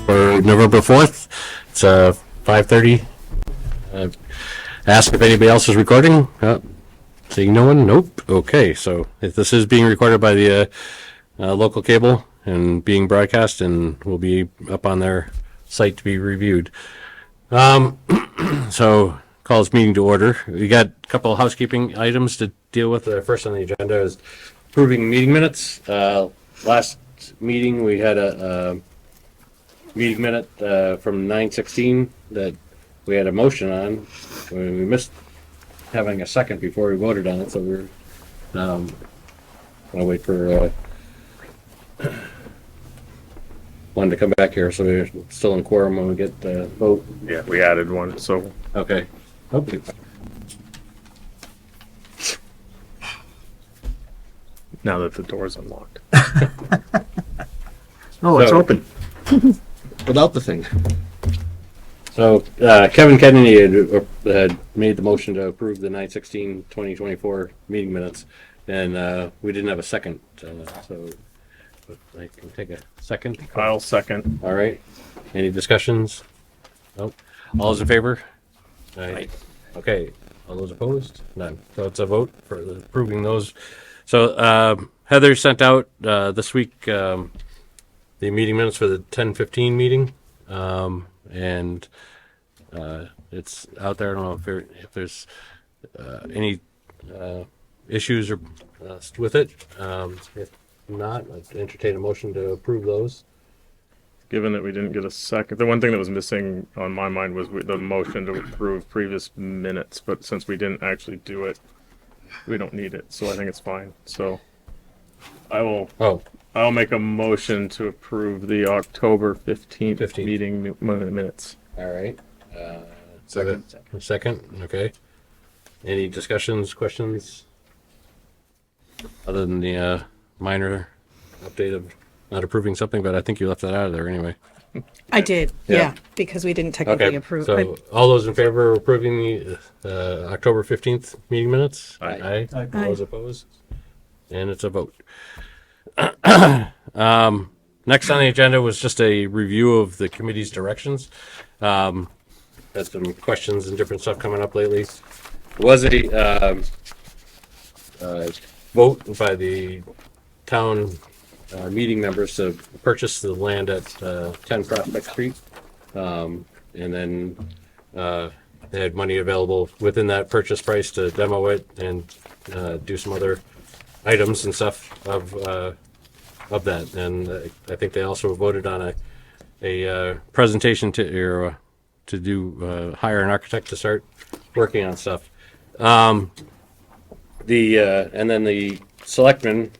for November 4th. It's 5:30. Ask if anybody else is recording. Seeing no one? Nope. Okay, so if this is being recorded by the local cable and being broadcast, and will be up on their site to be reviewed. So call this meeting to order. We got a couple of housekeeping items to deal with. The first on the agenda is approving meeting minutes. Last meeting we had a meeting minute from 9/16 that we had a motion on. We missed having a second before we voted on it, so we're gonna wait for one to come back here, so we're still in quorum when we get the vote. Yeah, we added one, so. Okay. Okay. Now that the door's unlocked. Oh, it's So- open. Without the thing. So Kevin Kennedy had made the motion to approve the 9/16/2024 meeting minutes, and we didn't have a second, so I can take a second. I'll second. All right. Any discussions? Nope. All those in favor? Aye. Okay. All those opposed? None. So it's a vote for approving those. So Heather sent out this week the meeting minutes for the 10:15 meeting, and it's out there. I don't know if there's any issues or with it. If not, I'd entertain a motion to approve those. Given that we didn't get a second, the one thing that was missing on my mind was the motion to approve previous minutes, but since we didn't actually do it, we don't need it, so I think it's fine. So I'll make a motion to approve the October 15th 15th. meeting minutes. All right. Second. Second. Okay. Any discussions, questions? Other than the minor update of not approving something, but I think you left that out of there anyway. I did, Yeah. yeah, because we didn't technically Okay. approve. So all those in favor of approving the October 15th meeting minutes? Aye. Aye. All those opposed? And it's a vote. Next on the agenda was just a review of the committee's directions. Had some questions and different stuff coming up lately. Was a vote by the town meeting members to purchase the land at 10 Prospect Street. And then they had money available within that purchase price to demo it and do some other items and stuff of that. And I think they also voted on a presentation to hire an architect to start working on stuff. And then the selectmen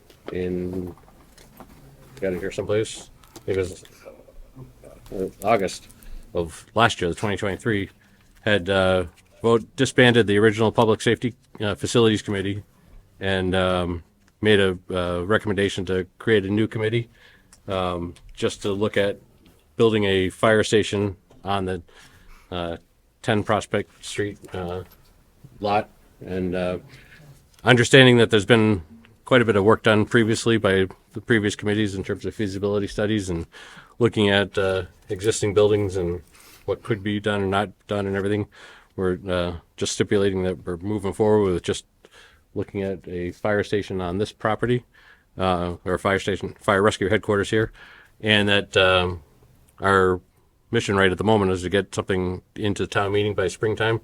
got it here someplace. It was August of last year, the 2023, had disbanded the original Public Safety Facilities Committee and made a recommendation to create a new committee just to look at building a fire station on the 10 Prospect Street lot. And understanding that there's been quite a bit of work done previously by the previous committees in terms of feasibility studies and looking at existing buildings and what could be done or not done and everything. We're just stipulating that we're moving forward with just looking at a fire station on this property, or fire rescue headquarters here, and that our mission right at the moment is to get something into the town meeting by springtime.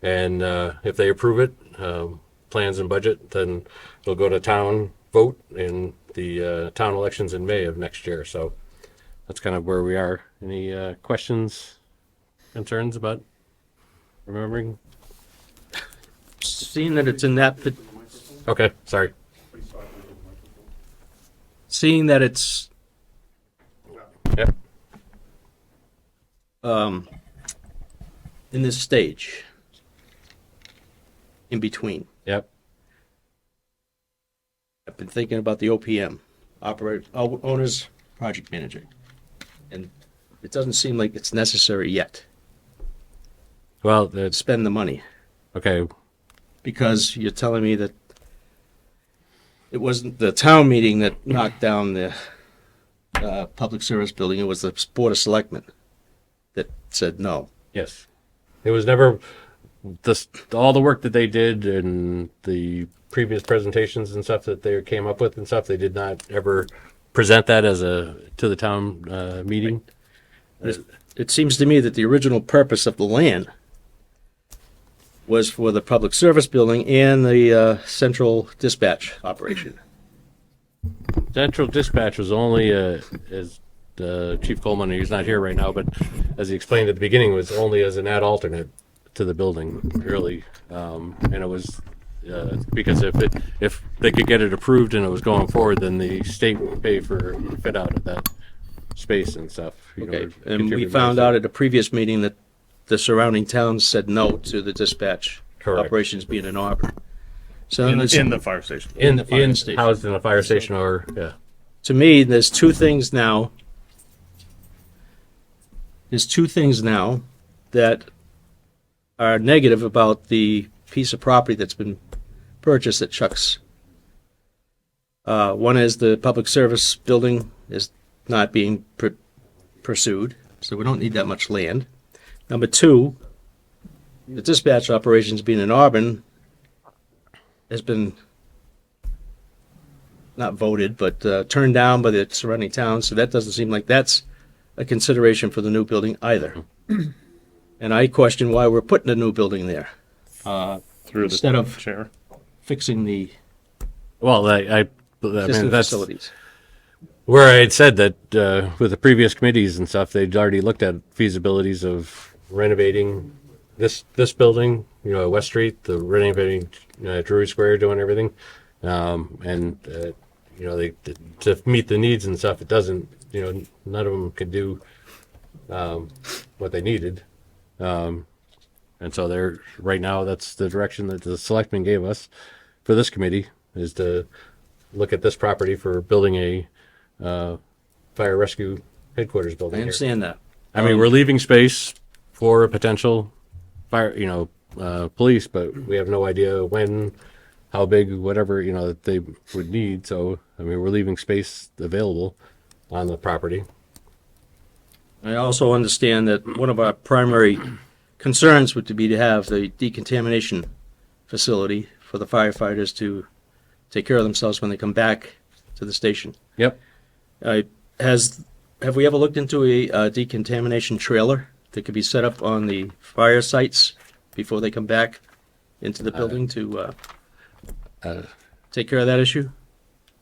And if they approve it, plans and budget, then it'll go to town vote in the town elections in May of next year. So that's kind of where we are. Any questions, concerns about remembering? Seeing that it's in that, Okay, sorry. seeing that it's Yep. In this stage, in between, Yep. I've been thinking about the OPM, Owner's Project Manager, and it doesn't seem like it's necessary yet Well, to it's spend the money, okay. because you're telling me that it wasn't the town meeting that knocked down the public service building, it was the Board of Selectmen that said no. Yes. It was never this all the work that they did and the previous presentations and stuff that they came up with and stuff. They did not ever present that as to the town meeting. It seems to me that the original purpose of the land was for the public service building and the central dispatch operation. Central dispatch was only as Chief Coleman, he's not here right now, but as he explained at the beginning, was only as an ad alternate to the building, really, and it was because if they could get it approved and it was going forward, then the state would pay for fit out of that space and stuff. Okay, and we found out at a previous meeting that the surrounding towns said no to the dispatch Correct. operations being in Auburn. So In it's- the fire station. in the fire station. housed in a fire station or yeah. to me, there's two things now. There's two things now that are negative about the piece of property that's been purchased at Chuck's. One is the public service building is not being pursued, so we don't need that much land. Number two, the dispatch operations being in Auburn has been not voted, but turned down by the surrounding towns, so that doesn't seem like that's a consideration for the new building either. And I question why we're putting a new building there, Through instead the of chair. fixing the Well, I mean existing that's facilities. where I had said that with the previous committees and stuff, they'd already looked at feasibilities of renovating this building, West Street, the renovating Drury Square, doing everything, and they to meet the needs and stuff. It doesn't, none of them could do what they needed, and so they're right now. That's the direction that the selectmen gave us for this committee, is to look at this property for building a fire rescue headquarters I building here. understand that. I mean, we're leaving space for a potential fire, police, but we have no idea when, how big, whatever, that they would need. So, I mean, we're leaving space available on the property. I also understand that one of our primary concerns would be to have the decontamination facility for the firefighters to take care of themselves when they come back to the station. Yep. Have we ever looked into a decontamination trailer that could be set up on the fire sites before they come back into the building to take care of that issue?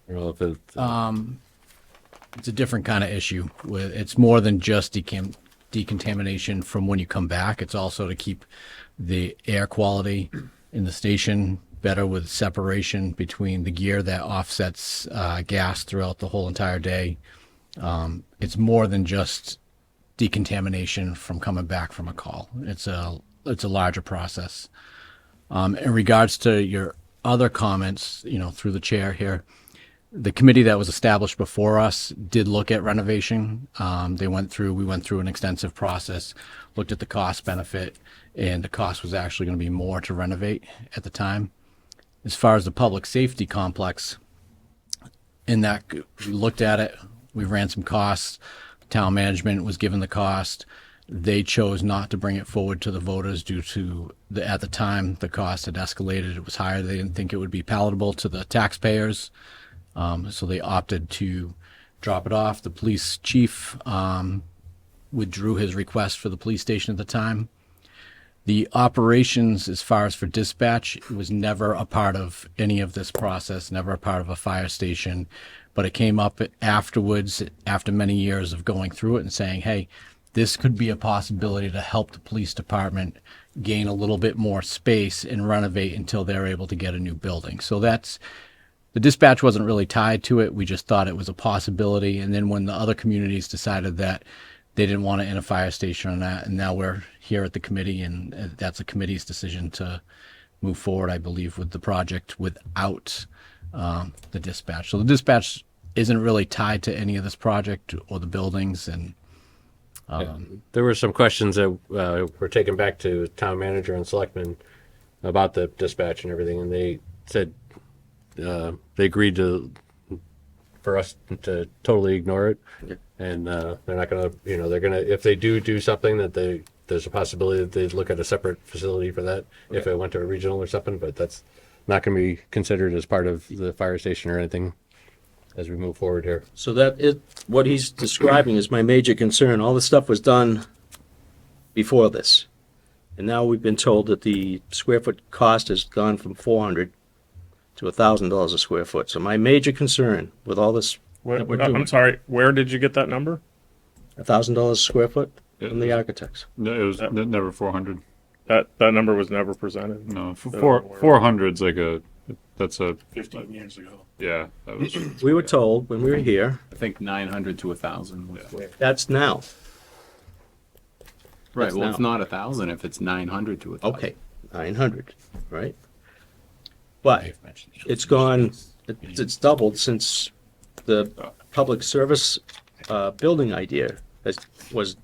I don't know if it, It's a different kind of issue. It's more than just decontamination from when you come back. It's also to keep the air quality in the station better, with separation between the gear that offsets gas throughout the whole entire day. It's more than just decontamination from coming back from a call. It's a larger process. In regards to your other comments, through the chair here, the committee that was established before us did look at renovation. We went through an extensive process, looked at the cost benefit, and the cost was actually going to be more to renovate at the time. As far as the public safety complex, in that we looked at it, we ran some costs. Town management was given the cost. They chose not to bring it forward to the voters due to at the time the cost had escalated. It was higher. They didn't think it would be palatable to the taxpayers. So they opted to drop it off. The police chief withdrew his request for the police station at the time. The operations, as far as for dispatch, was never a part of any of this process, never a part of a fire station. But it came up afterwards, after many years of going through it and saying, hey, this could be a possibility to help the police department gain a little bit more space and renovate until they're able to get a new building. So the dispatch wasn't really tied to it. We just thought it was a possibility. And then when the other communities decided that they didn't want it in a fire station or not, and now we're here at the committee, and that's a committee's decision to move forward, I believe, with the project without the dispatch. So the dispatch isn't really tied to any of this project or the buildings. And there were some questions that were taken back to town manager and selectmen about the dispatch and everything, and they said they agreed to for us to totally ignore it. Yeah. And they're not gonna, they're gonna, if they do something there's a possibility that they'd look at a separate facility for that if it went to a regional or something, but that's not gonna be considered as part of the fire station or anything as we move forward here. So that is, what he's describing is my major concern. All this stuff was done before this. And now we've been told that the square foot cost has gone from $400 to $1,000 a square foot. So my major concern with all this, that we're doing, I'm sorry, where did you get that number? $1,000 a square foot from the architects. No, it was never 400. That number was never presented. No, 400's like that's a 15 years ago. yeah. That was We were told when we were here, I think 900 to 1,000 was that's now. right. That's Well, it's now. not 1,000 if it's 900 to 1,000. Okay, 900, right? But it's gone, it's doubled since the public service building idea was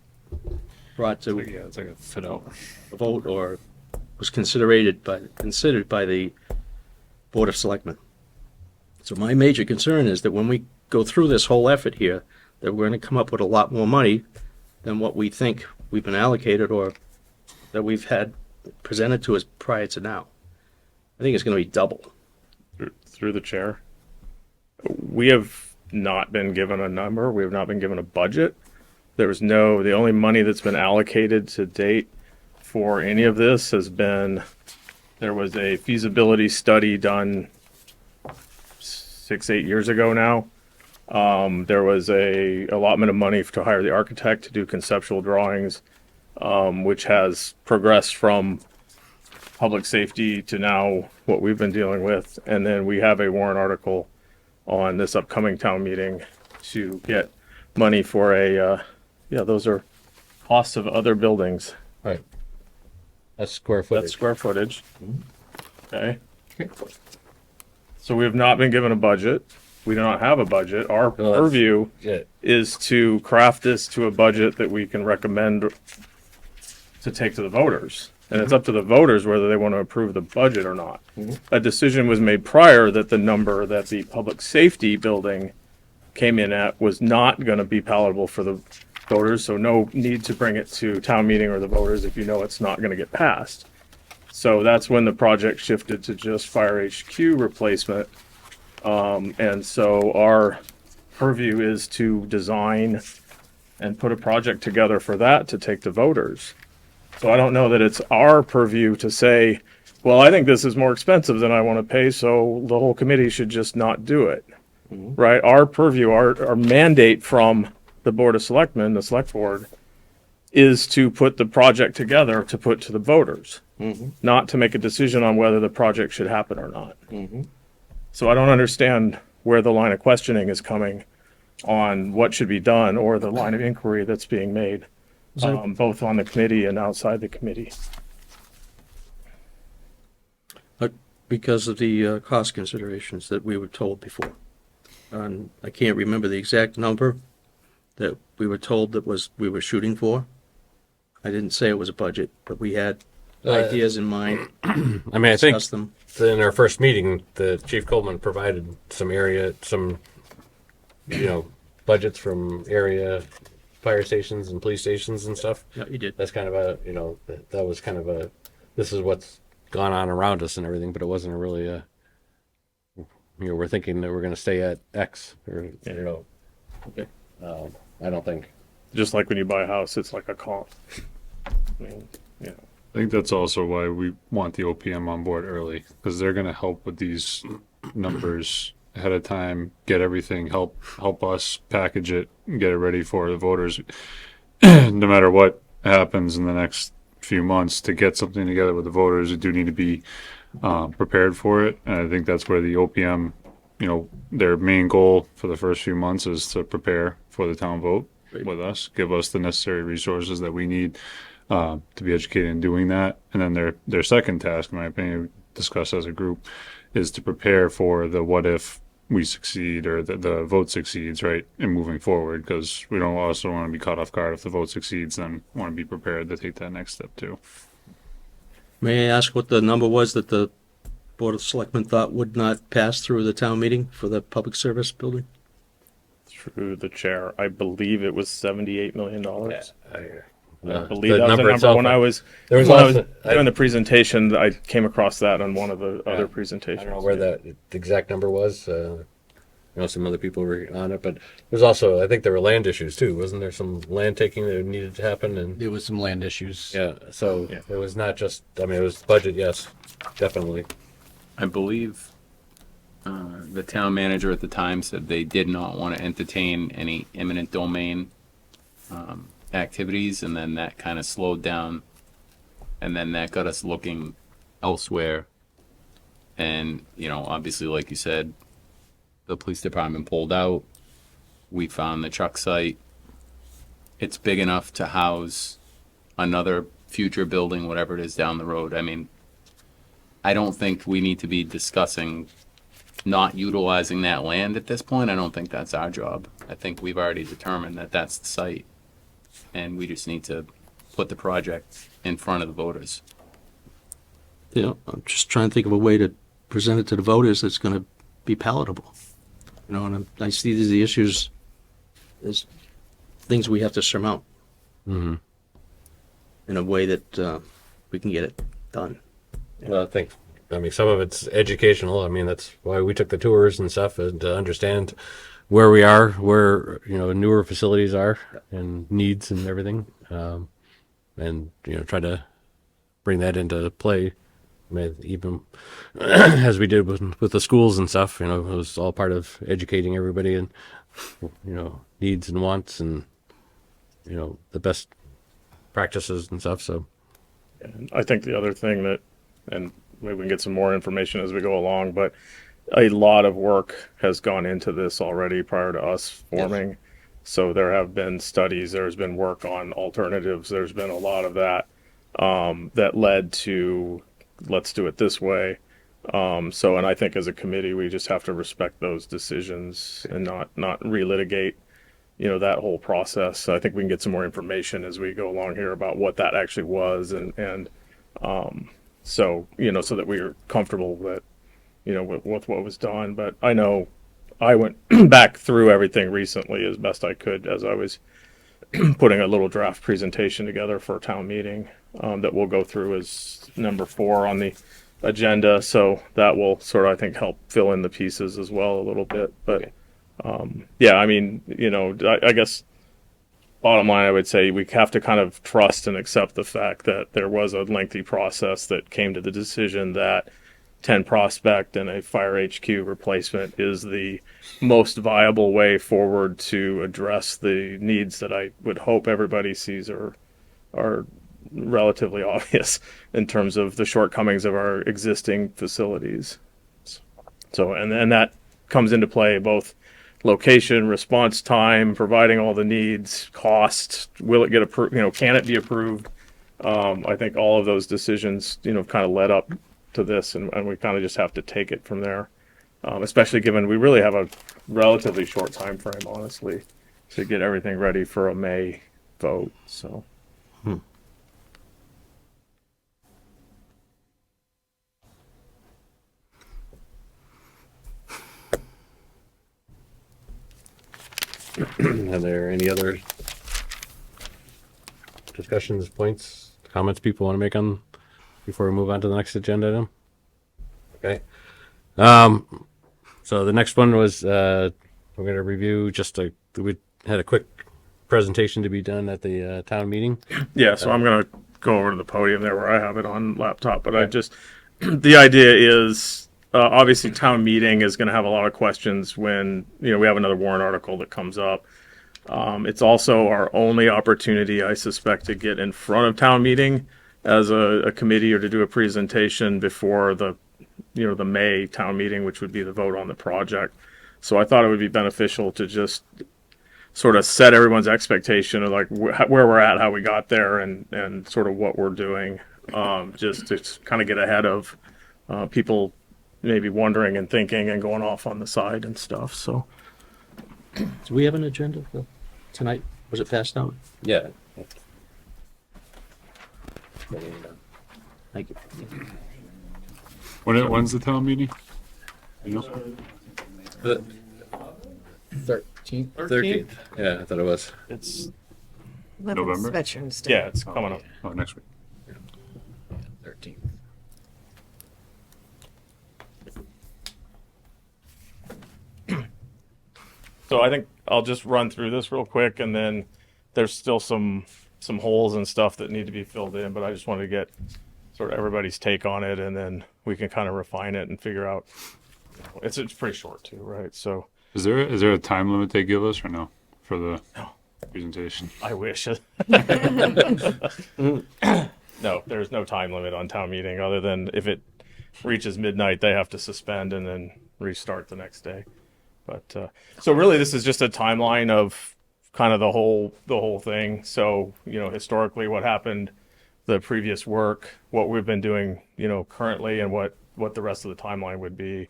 brought to yeah, it's like a fit out. a vote or was considered by the Board of Selectmen. So my major concern is that when we go through this whole effort here, that we're going to come up with a lot more money than what we think we've been allocated or that we've had presented to us prior to now. I think it's going to be double. Through the chair. We have not been given a number. We have not been given a budget. The only money that's been allocated to date for any of this has been, there was a feasibility study done 6-8 years ago now. There was a allotment of money to hire the architect to do conceptual drawings, which has progressed from public safety to now what we've been dealing with. And then we have a warrant article on this upcoming town meeting to get money for those are costs of other buildings. Right. That's square footage. That's square footage. Okay. So we have not been given a budget. We do not have a budget. Our that's- purview Yeah. is to craft this to a budget that we can recommend to take to the voters. And it's up to the voters whether they want to approve the budget or not. A decision was made prior that the number that the public safety building came in at was not going to be palatable for the voters, so no need to bring it to town meeting or the voters if you know it's not going to get passed. So that's when the project shifted to just fire HQ replacement. And so our purview is to design and put a project together for that to take to voters. So I don't know that it's our purview to say, well, I think this is more expensive than I want to pay, so the whole committee should just not do it. Right? Our purview, our mandate from the Board of Selectmen, the Select Board, is to put the project together to put to the voters, not to make a decision on whether the project should happen or not. So I don't understand where the line of questioning is coming on what should be done or the line of inquiry that's being made, both on the committee and outside the committee. Because of the cost considerations that we were told before. And I can't remember the exact number that we were told we were shooting for. I didn't say it was a budget, but we had ideas in mind, I mean, I think discussed them. in our first meeting, the Chief Coleman provided some budgets from area fire stations and police stations and stuff. Yeah, you did. That's kind of that was kind of this is what's gone on around us and everything, but it wasn't really we're thinking that we're going to stay at X or, Okay. I don't think. Just like when you buy a house, it's like a comp. I mean, I think that's also why we want the OPM on board early, because they're going to help with these numbers ahead of time, get everything, help us package it, get it ready for the voters. No matter what happens in the next few months, to get something together with the voters, we do need to be prepared for it. And I think that's where the OPM, their main goal for the first few months is to prepare for the town vote with us, give us the necessary resources that we need to be educated in doing that. And then their second task, in my opinion, discussed as a group, is to prepare for the what if we succeed or the vote succeeds, right, in moving forward, because we don't also want to be caught off guard if the vote succeeds, then want to be prepared to take that next step too. May I ask what the number was that the Board of Selectmen thought would not pass through the town meeting for the public service building? through the chair, I believe it was $78 million. I believe The that was the number number itself, when I was there was when I also- was doing the presentation. I came across that on one of the Yeah. other I presentations. don't know where the exact number was. I know some other people were on it, but there's also, I think there were land issues too. Wasn't there some land taking that needed to happen? And There was some land issues. yeah, so Yeah. it was not just, I mean, it was budget, yes, definitely. I believe the town manager at the time said they did not want to entertain any eminent domain activities, and then that kind of slowed down, and then that got us looking elsewhere. And, you know, obviously, like you said, the police department pulled out. We found the truck site. It's big enough to house another future building, whatever it is down the road. I mean, I don't think we need to be discussing not utilizing that land at this point. I don't think that's our job. I think we've already determined that that's the site, and we just need to put the project in front of the voters. You know, I'm just trying to think of a way to present it to the voters that's going to be palatable. You know, and I see these the issues as things we have to surmount Mm-hmm. in a way that we can get it done. Well, I mean, some of it's educational. I mean, that's why we took the tours and stuff, and to understand where we are, where, you know, newer facilities are and needs and everything. And, you know, try to bring that into play. I mean, even as we did with the schools and stuff, you know, it was all part of educating everybody and, you know, needs and wants and, you know, the best practices and stuff. So, And I think the other thing that, and maybe we can get some more information as we go along, but a lot of work has gone into this already prior to us forming. So there have been studies, there's been work on alternatives, there's been a lot of that that led to let's do it this way. So, and I think as a committee, we just have to respect those decisions and not relitigate, you know, that whole process. So I think we can get some more information as we go along here about what that actually was and so, you know, so that we are comfortable that, you know, with what was done. But I know I went back through everything recently as best I could as I was putting a little draft presentation together for a town meeting that we'll go through as number 4 on the agenda. So that will sort of, I think, help fill in the pieces as well a little bit. But yeah, I mean, you know, I guess bottom line, I would say we have to kind of trust and accept the fact that there was a lengthy process that came to the decision that 10 Prospect and a Fire HQ replacement is the most viable way forward to address the needs that I would hope everybody sees are relatively obvious in terms of the shortcomings of our existing facilities. So, and that comes into play both location, response time, providing all the needs, cost, will it get approved, you know, can it be approved? I think all of those decisions, you know, kind of led up to this, and we kind of just have to take it from there, especially given we really have a relatively short time frame, honestly, to get everything ready for a May vote. So. are there any other discussions, points, comments people want to make on before we move on to the next agenda item? Okay. So the next one was we're going to review we had a quick presentation to be done at the town meeting. Yeah, so I'm going to go over to the podium there where I have it on laptop, but I just, the idea is, obviously town meeting is going to have a lot of questions when, you know, we have another warrant article that comes up. It's also our only opportunity, I suspect, to get in front of town meeting as a committee or to do a presentation before the, you know, the May town meeting, which would be the vote on the project. So I thought it would be beneficial to just sort of set everyone's expectation of like where we're at, how we got there, and sort of what we're doing, just to kind of get ahead of people maybe wondering and thinking and going off on the side and stuff. So Do we have an agenda for tonight? Was it passed out? Yeah. Thank you. When's the town meeting? You know? 13th. Yeah, I thought it was. It's 11th November? Veterans Day. yeah, it's coming up. Oh, next week. 13th. So I think I'll just run through this real quick, and then there's still some holes and stuff that need to be filled in, but I just wanted to get sort of everybody's take on it, and then we can kind of refine it and figure out. It's pretty short too, right? So Is there a time limit they give us or no for the presentation? I wish. No, there's no time limit on town meeting other than if it reaches midnight, they have to suspend and then restart the next day. But so really, this is just a timeline of kind of the whole thing. So historically, what happened, the previous work, what we've been doing, currently, and what the rest of the timeline would be.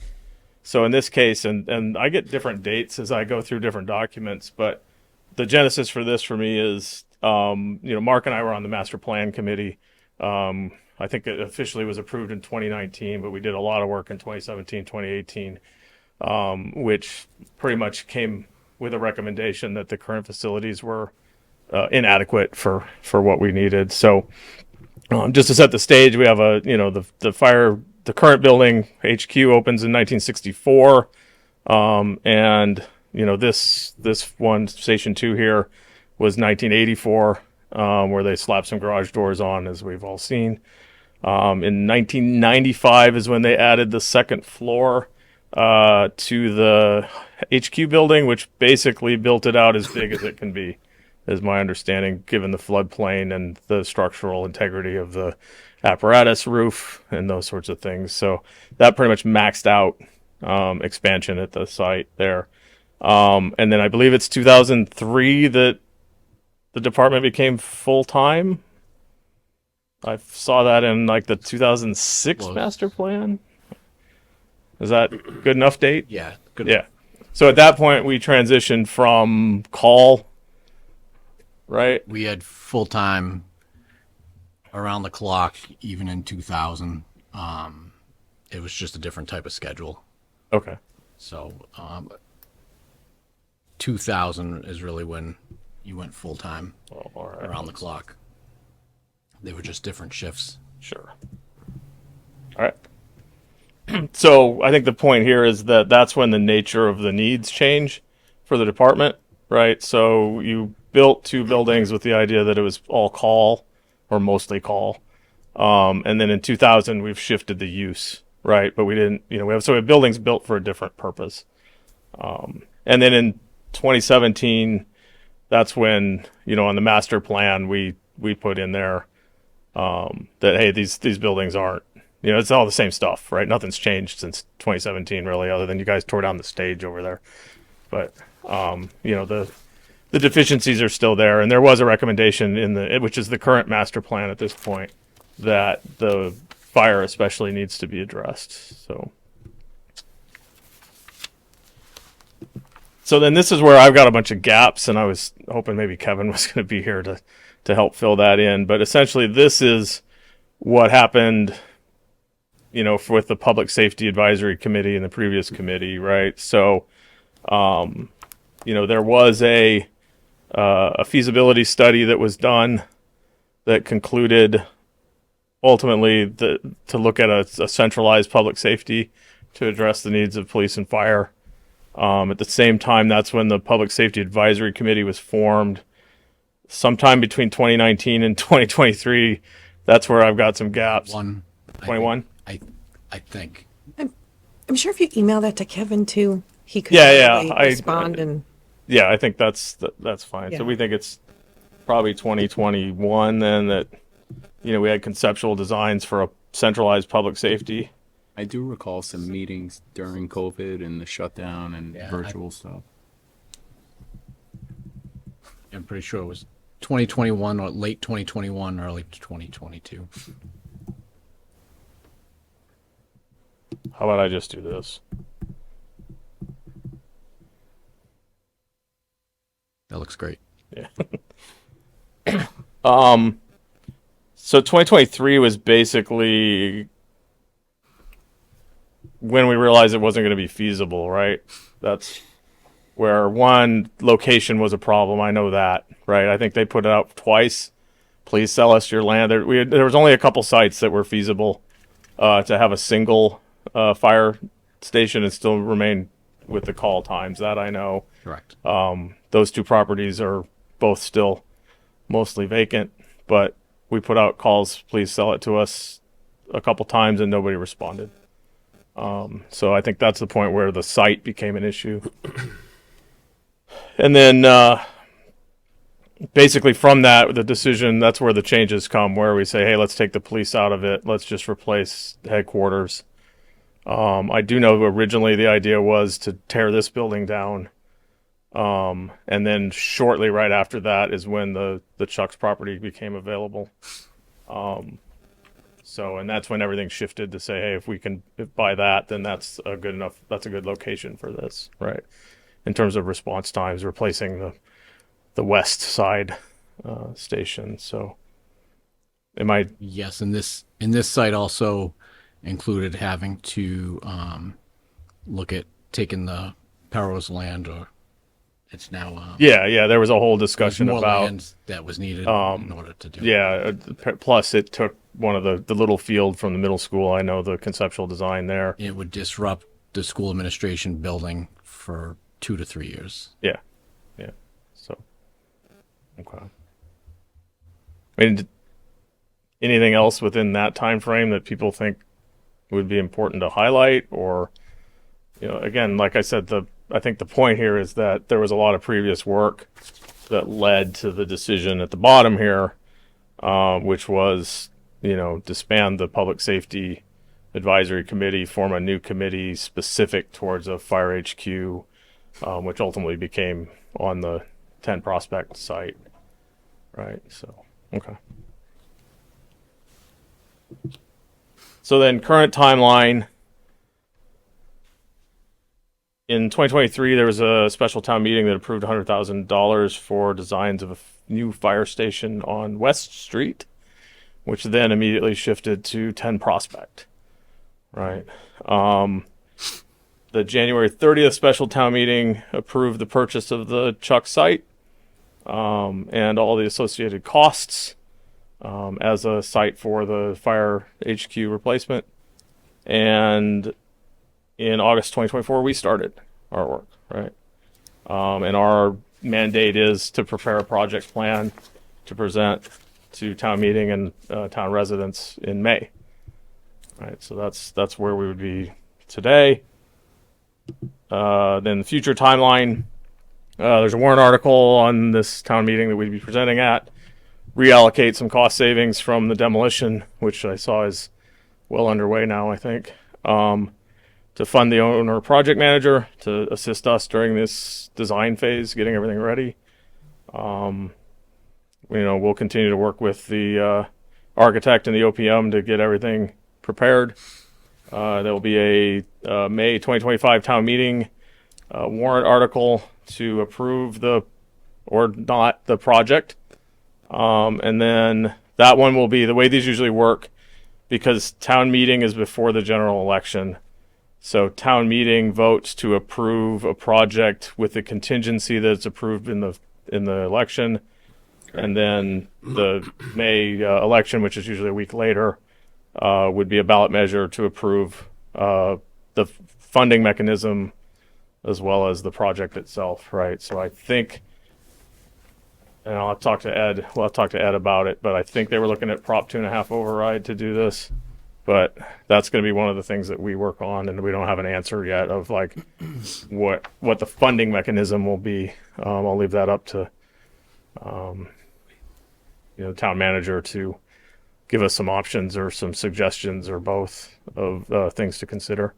So in this case, and I get different dates as I go through different documents, but the genesis for this for me is, Mark and I were on the master plan committee. I think it officially was approved in 2019, but we did a lot of work in 2017, 2018, which pretty much came with a recommendation that the current facilities were inadequate for what we needed. So just to set the stage, we have the current building HQ opens in 1964. And this one, Station 2 here, was 1984, where they slapped some garage doors on, as we've all seen. In 1995 is when they added the second floor to the HQ building, which basically built it out as big as it can be, is my understanding, given the floodplain and the structural integrity of the apparatus roof and those sorts of things. So that pretty much maxed out expansion at the site there. And then I believe it's 2003 that the department became full-time. I saw that in like the 2006 Close. master plan. Is that good enough date? Yeah, good. Yeah. So at that point, we transitioned from call, right? We had full time around the clock, even in 2000. It was just a different type of schedule. Okay. So 2000 is really when you went full time Well, all right. around the clock. They were just different shifts. Sure. All right. So I think the point here is that that's when the nature of the needs change for the department, right? So you built two buildings with the idea that it was all call or mostly call. And then in 2000, we've shifted the use, right? But we didn't, we have buildings built for a different purpose. And then in 2017, that's when, on the master plan, we put in there that, hey, these buildings aren't, it's all the same stuff, right? Nothing's changed since 2017, really, other than you guys tore down the stage over there. But, the deficiencies are still there. And there was a recommendation which is the current master plan at this point, that the fire especially needs to be addressed. So then this is where I've got a bunch of gaps, and I was hoping maybe Kevin was going to be here to help fill that in. But essentially, this is what happened, with the Public Safety Advisory Committee and the previous committee, right? So, there was a feasibility study that was done that concluded ultimately to look at a centralized public safety to address the needs of police and fire. At the same time, that's when the Public Safety Advisory Committee was formed. Sometime between 2019 and 2023, that's where I've got some gaps. 21? I think. I'm sure if you email that to Kevin too, he could Yeah, probably respond and Yeah, I think that's fine. Yeah. So we think it's probably 2021 then that, we had conceptual designs for a centralized public safety. I do recall some meetings during COVID and the shutdown and Yeah, virtual stuff. I'm pretty sure it was 2021 or late 2021, early 2022. How about I just do this? That looks great. So 2023 was basically when we realized it wasn't going to be feasible, right? That's where one location was a problem. I know that, right? I think they put it out twice. Please sell us your land. There was only a couple sites that were feasible to have a single fire station and still remain with the call times. That I know. Correct. Those two properties are both still mostly vacant, but we put out calls, please sell it to us, a couple times, and nobody responded. So I think that's the point where the site became an issue. And then basically from that, the decision, that's where the changes come, where we say, hey, let's take the police out of it. Let's just replace headquarters. I do know originally the idea was to tear this building down. And then shortly right after that is when the Chuck's property became available. And that's when everything shifted to say, hey, if we can buy that, then that's a good location for this, right? In terms of response times, replacing the west side station. So Yes, and this site also included having to look at taking the Perros land, or it's now yeah, there was a whole there's discussion more about land that was needed in order to do it. yeah. Plus, it took one of the little field from the middle school. I know the conceptual design there. It would disrupt the school administration building for 2 to 3 years. Yeah. So, okay. I mean, anything else within that time frame that people think would be important to highlight, or, again, like I said, I think the point here is that there was a lot of previous work that led to the decision at the bottom here, which was, disband the Public Safety Advisory Committee, form a new committee specific towards a fire HQ, which ultimately became on the 10 Prospect site. Right. So, okay. So then current timeline. In 2023, there was a special town meeting that approved $100,000 for designs of a new fire station on West Street, which then immediately shifted to 10 Prospect. Right. The January 30th special town meeting approved the purchase of the Chuck site and all the associated costs as a site for the fire HQ replacement. And in August 2024, we started our work, right? And our mandate is to prepare a project plan to present to town meeting and town residents in May. Right, so that's where we would be today. Then the future timeline, there's a warrant article on this town meeting that we'd be presenting at. Reallocate some cost savings from the demolition, which I saw is well underway now, I think, to fund the owner project manager to assist us during this design phase, getting everything ready. We'll continue to work with the architect and the OPM to get everything prepared. There will be a May 2025 town meeting warrant article to approve or not the project. And then that one will be the way these usually work, because town meeting is before the general election. So town meeting votes to approve a project with the contingency that it's approved in the election. And then the May election, which is usually a week later, would be a ballot measure to approve the funding mechanism as well as the project itself, right? So I think, and I'll talk to Ed. We'll talk to Ed about it, but I think they were looking at Prop 2.5 override to do this. But that's going to be one of the things that we work on, and we don't have an answer yet of like what the funding mechanism will be. I'll leave that up to town manager to give us some options or some suggestions or both of things to consider.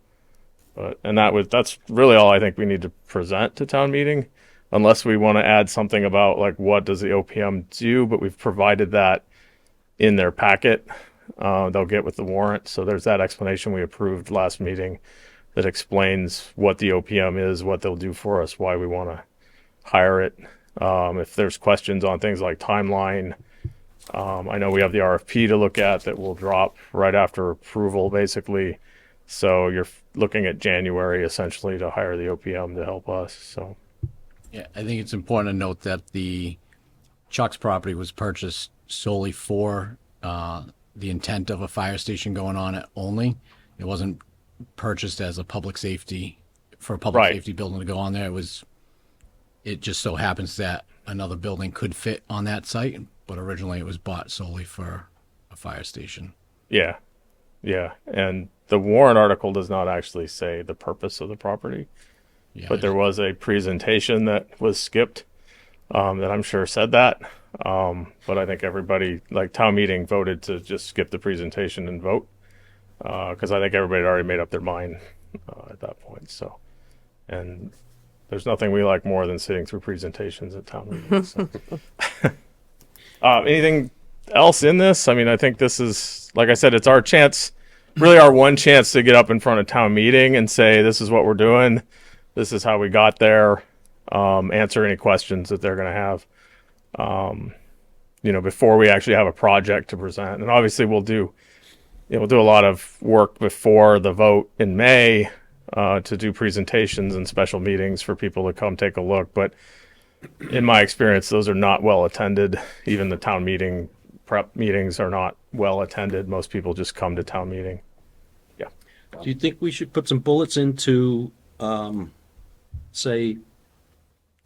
That's really all I think we need to present to town meeting, unless we want to add something about like what does the OPM do, but we've provided that in their packet. They'll get with the warrant. So there's that explanation we approved last meeting that explains what the OPM is, what they'll do for us, why we want to hire it. If there's questions on things like timeline, I know we have the RFP to look at that will drop right after approval, basically. So you're looking at January essentially to hire the OPM to help us. So Yeah, I think it's important to note that the Chuck's property was purchased solely for the intent of a fire station going on it only. It wasn't purchased as a public safety, for a public Right. safety building to go on there. It just so happens that another building could fit on that site, but originally it was bought solely for a fire station. Yeah. Yeah. And the warrant article does not actually say the purpose of the property, Yeah, but there was a presentation that was skipped that I'm sure said that. But I think everybody, like town meeting, voted to just skip the presentation and vote because I think everybody had already made up their mind at that point. So, and there's nothing we like more than sitting through presentations at town meetings. So. Anything else in this? I mean, I think this is, like I said, it's our chance, really our one chance to get up in front of town meeting and say, this is what we're doing. This is how we got there. Answer any questions that they're going to have, before we actually have a project to present. And obviously we'll do a lot of work before the vote in May, to do presentations and special meetings for people to come take a look. But in my experience, those are not well attended. Even the town meeting prep meetings are not well attended. Most people just come to town meeting. Yeah. Do you think we should put some bullets into, say,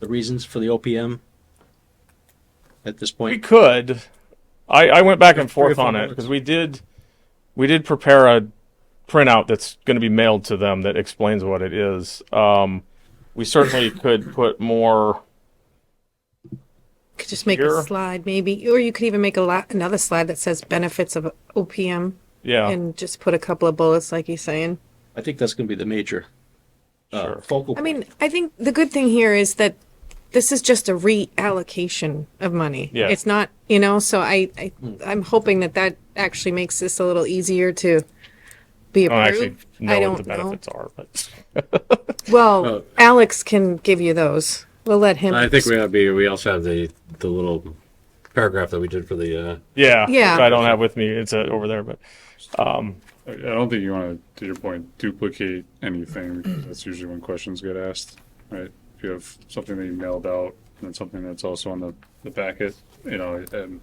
the reasons for the OPM at this We point? could. I went back and Three or forth four on it bullets. because we did prepare a printout that's going to be mailed to them that explains what it is. We certainly could put more. Could just make Here. a slide maybe, or you could even make another slide that says benefits of OPM Yeah. and just put a couple of bullets like he's saying. I think that's going to be the major Sure. focal I mean, I think the good thing here is that this is just a reallocation of money. Yeah. It's not, so I'm hoping that actually makes this a little easier to be I don't actually approved. know I what don't the benefits are, but Well, Alex can give you those. We'll let him. I think we also have the little paragraph that we did for the, yeah. Yeah. Which I don't have with me. It's over there, but I don't think you want to your point, duplicate anything because that's usually when questions get asked, right? If you have something that you mailed out and then something that's also on the packet, and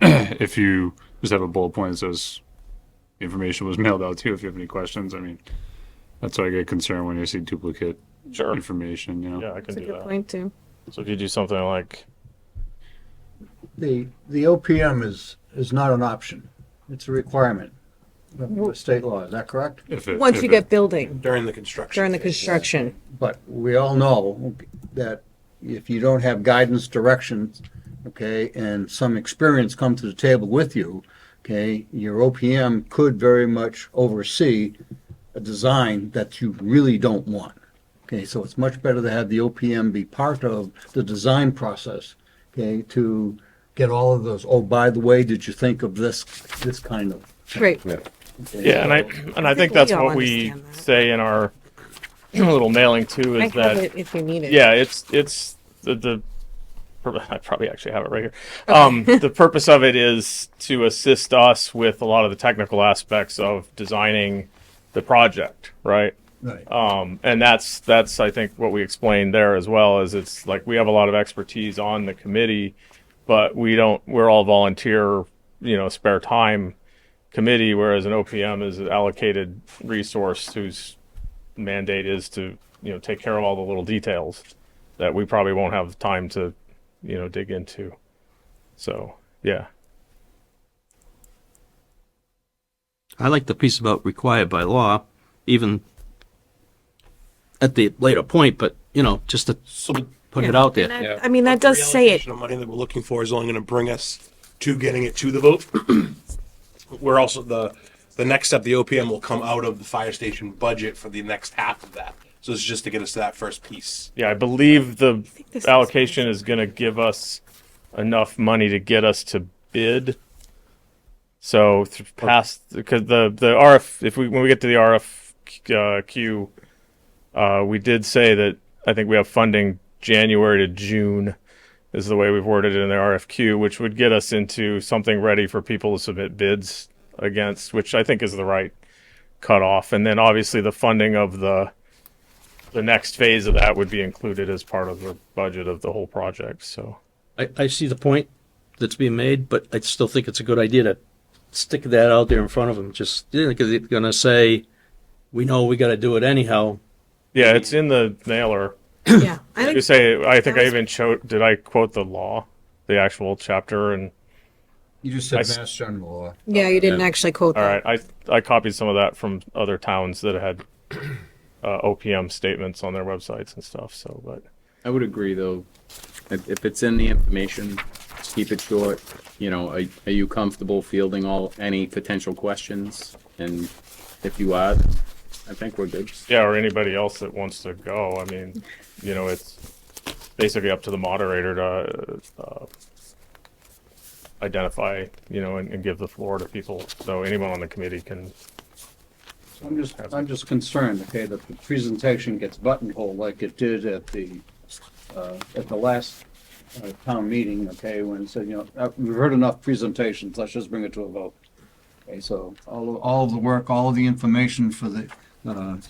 if you just have a bullet point that says information was mailed out to you, if you have any questions, I mean, that's why I get concerned when you see duplicate sure. information, Yeah, I can That's a do good that. point too. So if you do something like, The OPM is not an option. It's a requirement of state law. Is that correct? Once you get building During the construction. during the construction. But we all know that if you don't have guidance, directions, okay, and some experience come to the table with you, okay, your OPM could very much oversee a design that you really don't want. Okay, so it's much better to have the OPM be part of the design process, okay, to get all of those, oh, by the way, did you think of this kind of? Right. yeah, and I think we that's all what we understand that. say in our little mailing too, I is have that it if you need it. yeah, it's the I probably actually have it right here. The purpose of it is to assist us with a lot of the technical aspects of designing the project, right? Right. And that's I think what we explained there as well, is it's like we have a lot of expertise on the committee, but we're all volunteer, spare time committee, whereas an OPM is an allocated resource whose mandate is to, take care of all the little details that we probably won't have time to, dig into. So, yeah. I like the piece about required by law, even at the later point, but, just to So put it out And there. that- I mean, that does say it. the money that we're looking for is only going to bring us to getting it to the vote. We're also the next step. The OPM will come out of the fire station budget for the next half of that. So it's just to get us to that first piece. Yeah, I believe the this is- allocation is going to give us enough money to get us to bid. So past, because the RF, when we get to the RFQ, we did say that I think we have funding January to June is the way we've worded it in the RFQ, which would get us into something ready for people to submit bids against, which I think is the right cutoff. And then obviously the funding of the the next phase of that would be included as part of the budget of the whole project, so. I see the point that's being made, but I still think it's a good idea to stick that out there in front of them. Just because they're gonna say, "We know we got to do it anyhow." Yeah, it's in the mailer. Yeah, I You think say, I think I That's- even did I quote the law, the actual chapter? And You just I said s- Mass General Law. yeah, you didn't actually quote all that. right, I copied some of that from other towns that had OPM statements on their websites and stuff. So, but I would agree, though. If it's in the information, keep it short. You know, are you comfortable fielding any potential questions? And if you are, I think we're good. yeah, or anybody else that wants to go. I mean, you know, it's basically up to the moderator to identify, you know, and give the floor to people. So anyone on the committee can. I'm just concerned, okay, that the presentation gets buttonholed like it did at the last town meeting, okay, when it said, you know, we've heard enough presentations, let's just bring it to a vote. Okay, so all of the work, all of the information for the,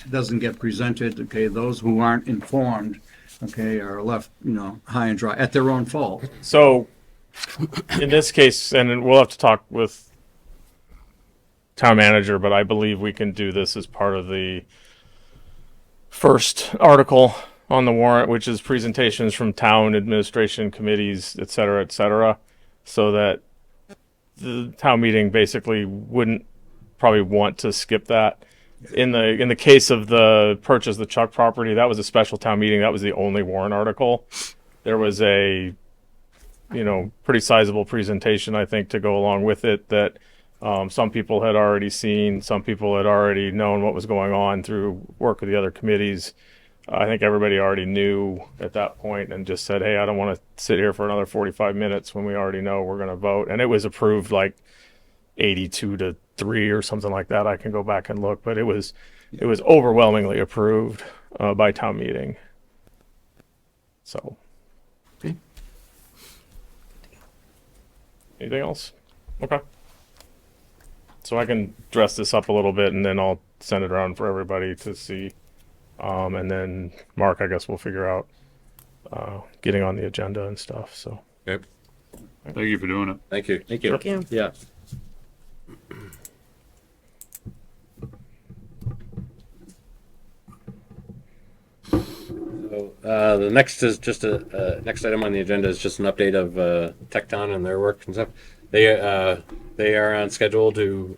doesn't get presented, okay, those who aren't informed, okay, are left, you know, high and dry, at their own fault. So in this case, and we'll have to talk with town manager, but I believe we can do this as part of the first article on the warrant, which is presentations from town administration committees, et cetera, so that the town meeting basically wouldn't probably want to skip that. In the case of the purchase of the Chuck property, that was a special town meeting. That was the only warrant article. There was a, you know, pretty sizable presentation, I think, to go along with it that some people had already seen, some people had already known what was going on through work of the other committees. I think everybody already knew at that point and just said, hey, I don't want to sit here for another 45 minutes when we already know we're going to vote. And it was approved like 82-3 or something like that. I can go back and look, but it was overwhelmingly approved by town meeting. So. Okay. Anything else? Okay. So I can dress this up a little bit and then I'll send it around for everybody to see. And then Mark, I guess we'll figure out getting on the agenda and stuff. So Okay. Thank you for doing it. Thank you. Thank you. Sure. Yeah. Yeah. So, the next is just next item on the agenda is just an update of Tecton and their work and stuff. They are on schedule to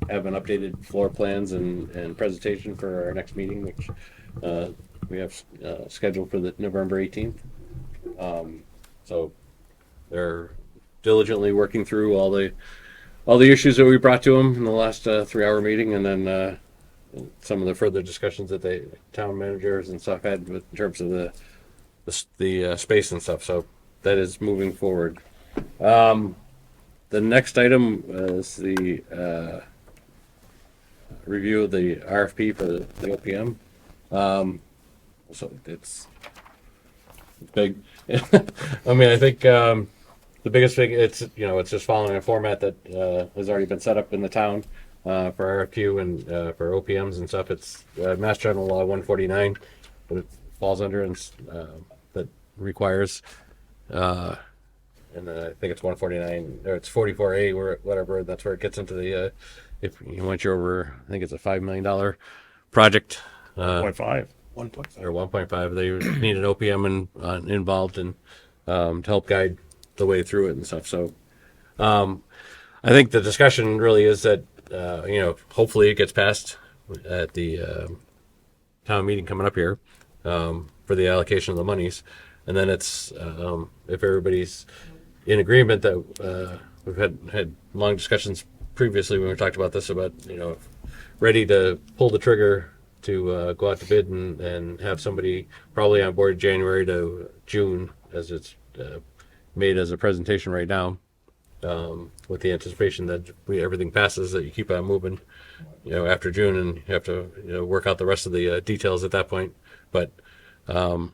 have an updated floor plans and presentation for our next meeting, which we have scheduled for the November 18th. So they're diligently working through all the issues that we brought to them in the last 3-hour meeting, and then some of the further discussions that the town managers and stuff had in terms of the space and stuff. So that is moving forward. The next item is the review of the RFP for the OPM. So it's big. I mean, I think the biggest thing, it's just following a format that has already been set up in the town for RFQ and for OPMs and stuff. It's Mass General Law 149, but it falls under and that requires. And I think it's 149 or it's 44A or whatever. That's where it gets into the if once you're over, I think it's a $5 million project. 0.5. 1.5 or 1.5. They need an OPM involved and to help guide the way through it and stuff. So I think the discussion really is that hopefully it gets passed at the town meeting coming up here for the allocation of the monies, and then it's if everybody's in agreement that we've had long discussions previously when we talked about this about ready to pull the trigger to go out to bid and have somebody probably on board January to June as it's made as a presentation right now, with the anticipation that everything passes, that you keep on moving, after June, and you have to work out the rest of the details at that point. But I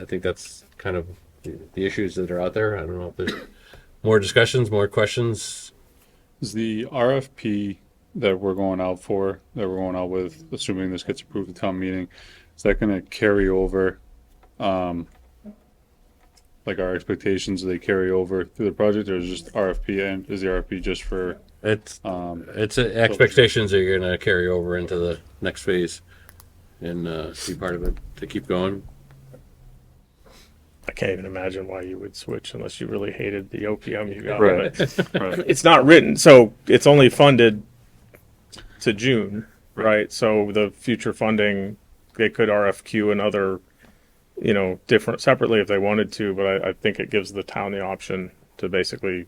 think that's kind of the issues that are out there. I don't know if there's more discussions, more questions. Is the RFP that we're going out for, that we're going out with, assuming this gets approved at town meeting, is that gonna carry over, like our expectations, do they carry over through the project, or is it just RFP, and is the RFP just for, It's expectations that you're going to carry over into the next phase and be part of it to keep going. I can't even imagine why you would switch unless you really hated the OPM you got. Right. But right, it's not written, so it's only funded to June, right? So the future funding, they could RFQ another, different separately if they wanted to, but I think it gives the town the option to basically,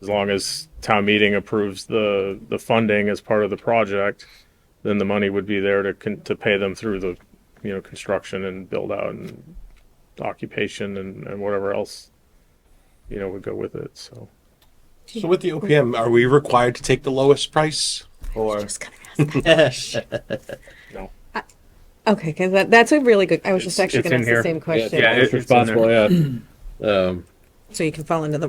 as long as town meeting approves the funding as part of the project, then the money would be there to pay them through the, construction and build out and occupation and whatever else, would go with it. So So with the OPM, are we required to take the lowest price? Or no, Okay, because that's a really good. I was just actually it's going to in ask the here. same question. Yeah, It's it's in there. responsible, yeah. So you can fall into the.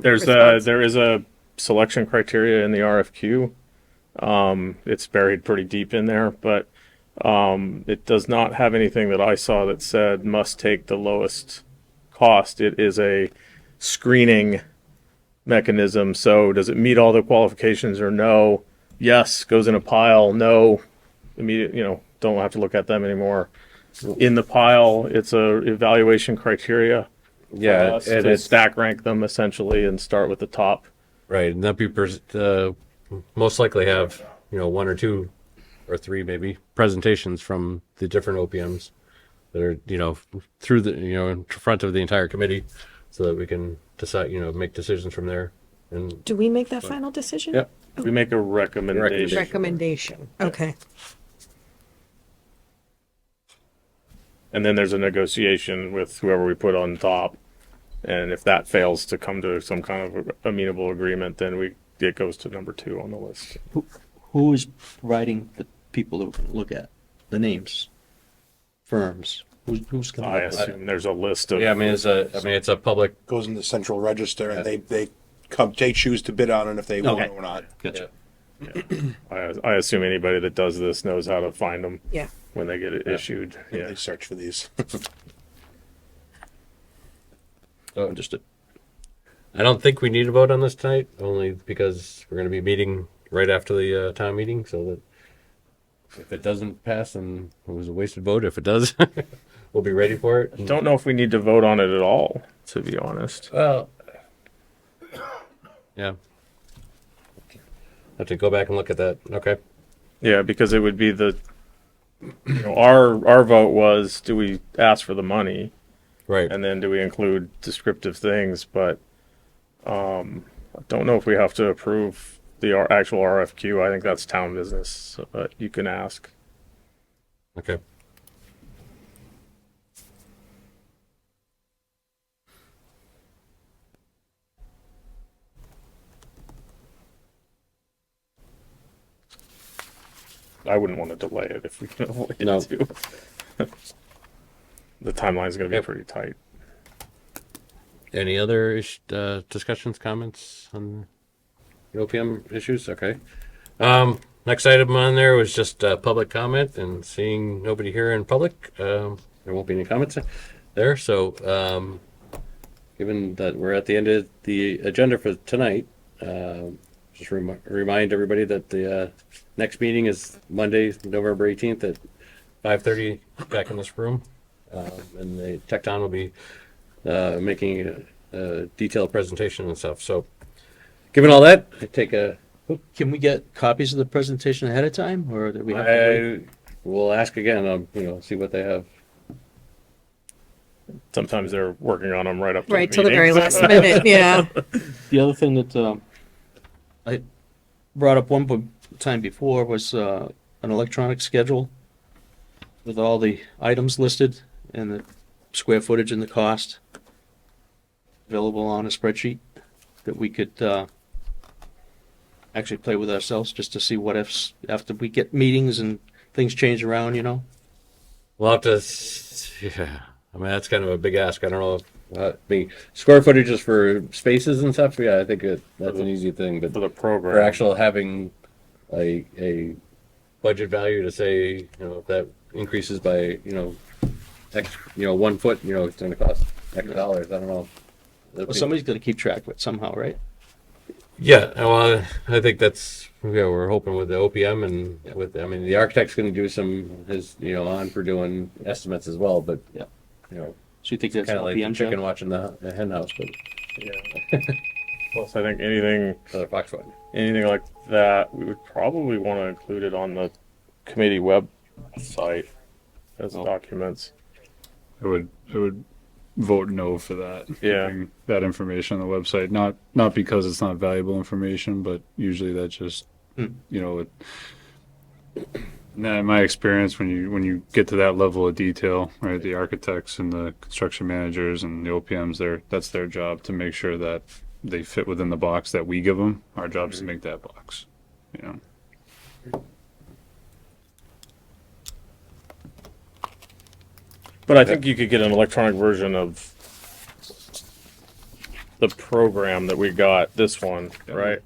There is a selection criteria in the RFQ. It's buried pretty deep in there, but it does not have anything that I saw that said must take the lowest cost. It is a screening mechanism. So does it meet all the qualifications or no? Yes, goes in a pile. No, immediate. Don't have to look at them anymore. In the pile, it's a evaluation criteria. Yeah, for us and to it's stack rank them essentially and start with the top. right. And that be most likely have, one or two or three maybe presentations from the different OPMs that are, through the, in front of the entire committee so that we can decide, make decisions from there. And Do we make that final decision? Yep. We make a recommendation. Recommendation. Okay. And then there's a negotiation with whoever we put on top. And if that fails to come to some kind of amenable agreement, then it goes to number 2 on the list. Who is providing the people to look at? The names? Firms? Who's I coming up with assume there's a list of. yeah, it's a public. goes in the central register and they choose to bid on it if they want Okay. or not. Gotcha. I assume anybody that does this knows how to find them Yeah. when they get it issued. Yeah. They search for these. Understood. I don't think we need a vote on this tonight, only because we're going to be meeting right after the town meeting, so that if it doesn't pass, then it was a wasted vote. If it does, we'll be ready for it. Don't know if we need to vote on it at all, to be honest. Well, yeah. Have to go back and look at that. Okay. Yeah, because it would be our vote was, do we ask for the money? Right. And then do we include descriptive things? But I don't know if we have to approve the actual RFQ. I think that's town business, but you can ask. Okay. I wouldn't want to delay it if we can avoid No. it too. The timeline's going to be Yep. pretty tight. Any other discussions, comments on the OPM issues? Okay. Next item on there was just public comment, and seeing nobody here in public, there won't be any comments there. So, given that we're at the end of the agenda for tonight, just remind everybody that the next meeting is Monday, November 18th at 5:30 back in this room. And the Tecton will be making a detailed presentation and stuff. So, given all that, I take a. Can we get copies of the presentation ahead of time, or do we have to wait? I will ask again. See what they have. Sometimes they're working on them right up to Right the till the meeting. very last minute. Yeah. The other thing that I brought up one time before was an electronic schedule with all the items listed and the square footage and the cost available on a spreadsheet that we could actually play with ourselves just to see what ifs after we get meetings and things change around, We'll have to. Yeah. That's kind of a big ask. I don't know if square footage is for spaces and stuff. Yeah, I think that's an easy thing, but For the program. for actual having a budget value to say, you know, if that increases by, you know, X, you know, 1 foot, you know, it's gonna cost X dollars, I don't know. Well, somebody's got to keep track of it somehow, right? Yeah, well, I think that's, yeah, we're hoping with the OPM and with, I mean, the architect's gonna do his, you know, on for doing estimates as well, but, Yeah. you know, So you think that's kinda like the OPM chicken job? watching the hen house, but Yeah. Plus, I think anything another foxtrot. like that, we would probably want to include it on the committee website as documents. I would vote no for that. Yeah. Keeping that information on the website, not because it's not valuable information, but usually that just, you know, now in my experience, when you get to that level of detail, right, the architects and the construction managers and the OPMs, that's their job to make sure that they fit within the box that we give them. Our job is to make that box, you know. But I think you could get an electronic version of the program that we got, this one, right?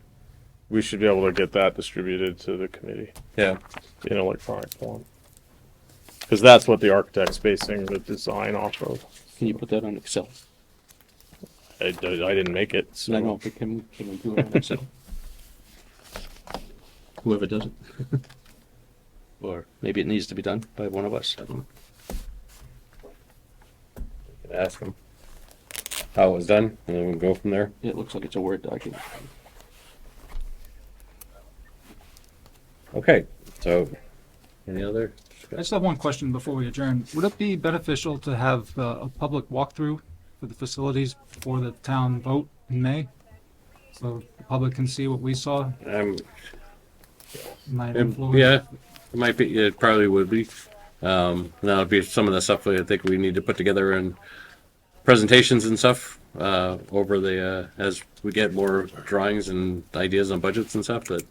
We should be able to get that distributed to the committee Yeah, in electronic form. Because that's what the architect's basing the design off of. Can you put that on Excel? I didn't make it, so. I know, but can we do it on Excel? Whoever does it. Or maybe it needs to be done by one of us. I don't know. ask them how it was done, and then we'll go from there. It looks like it's a Word document. Okay, so, any other? I just have one question before we adjourn. Would it be beneficial to have a public walkthrough for the facilities before the town vote in May? So the public can see what we saw, might influence? Yeah, it might be, it probably would be. That would be some of the stuff I think we need to put together in presentations and stuff, over the, as we get more drawings and ideas on budgets and stuff, that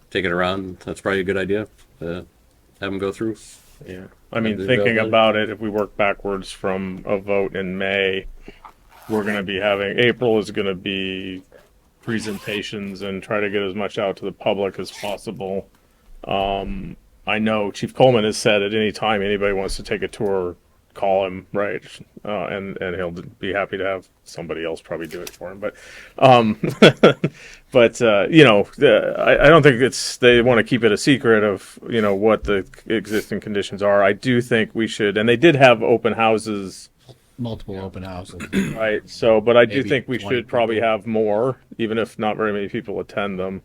take it around, that's probably a good idea, have them go through. Yeah. I mean, The thinking availability. about it, if we work backwards from a vote in May, we're going to be having, April is going to be presentations and try to get as much out to the public as possible. I know Chief Coleman has said at any time anybody wants to take a tour, call him, right? And he'll be happy to have somebody else probably do it for him. But, you know, I don't think they want to keep it a secret of, you know, what the existing conditions are. I do think we should, and they did have open houses, Multiple open houses. right? So, but I do Maybe think we 20 should probably people. have more, even if not very many people attend them.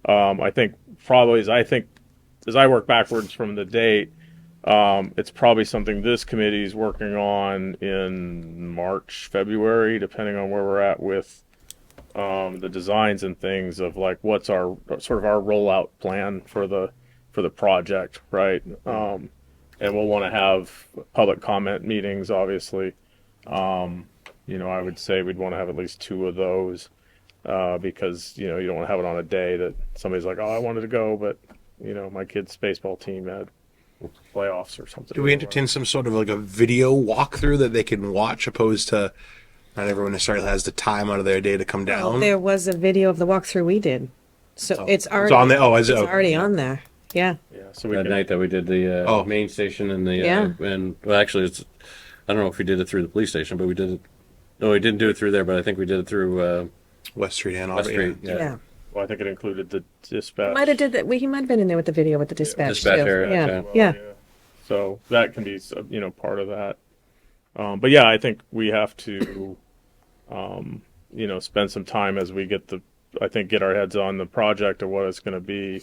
I think probably as I work backwards from the date, it's probably something this committee is working on in March, February, depending on where we're at with the designs and things of like what's our sort of our rollout plan for the project, right? And we'll want to have public comment meetings, obviously. You know, I would say we'd want to have at least 2 of those because you know you don't want to have it on a day that somebody's like, oh, I wanted to go, but you know, my kid's baseball team had playoffs or something. Do we entertain some sort of like a video walkthrough that they can watch, opposed to not everyone necessarily has the time out of their day to come Well, down? there was a video of the walkthrough we did. So it's already on there? Oh, is it? It's Okay. already on there. Yeah. Yeah, so we That can. night that we did the, Oh. main station and the, Yeah. and, well, actually, I don't know if we did it through the police station, but we did it, no, we didn't do it through there, but I think we did it through, West Street and West Auburn. Street, Yeah. yeah. Well, I think it included the dispatch. Might have did that. He might have been in there with the video with the dispatch. Dispatch too. area, Yeah. okay. Yeah. So that can be, you know, part of that. But yeah, I think we have to, you know, spend some time as we get get our heads on the project of what it's going to be.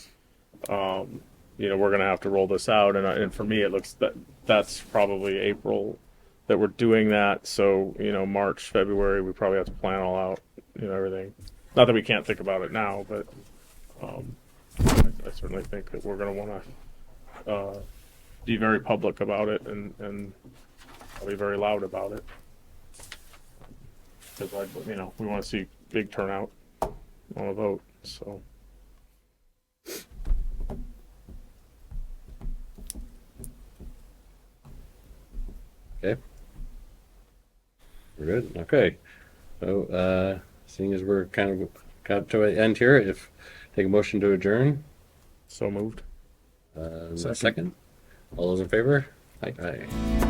You know, we're going to have to roll this out, and for me, it looks that's probably April that we're doing that. So you know, March, February, we probably have to plan all out, you know, everything. Not that we can't think about it now, but I certainly think that we're going to want to be very public about it and be very loud about it. Because you know, we want to see big turnout on a vote. So. Okay. We're good. Okay. So, seeing as we're kind of got to an end here, if take a motion to adjourn. So moved. Second. All those in favor? Aye. Aye.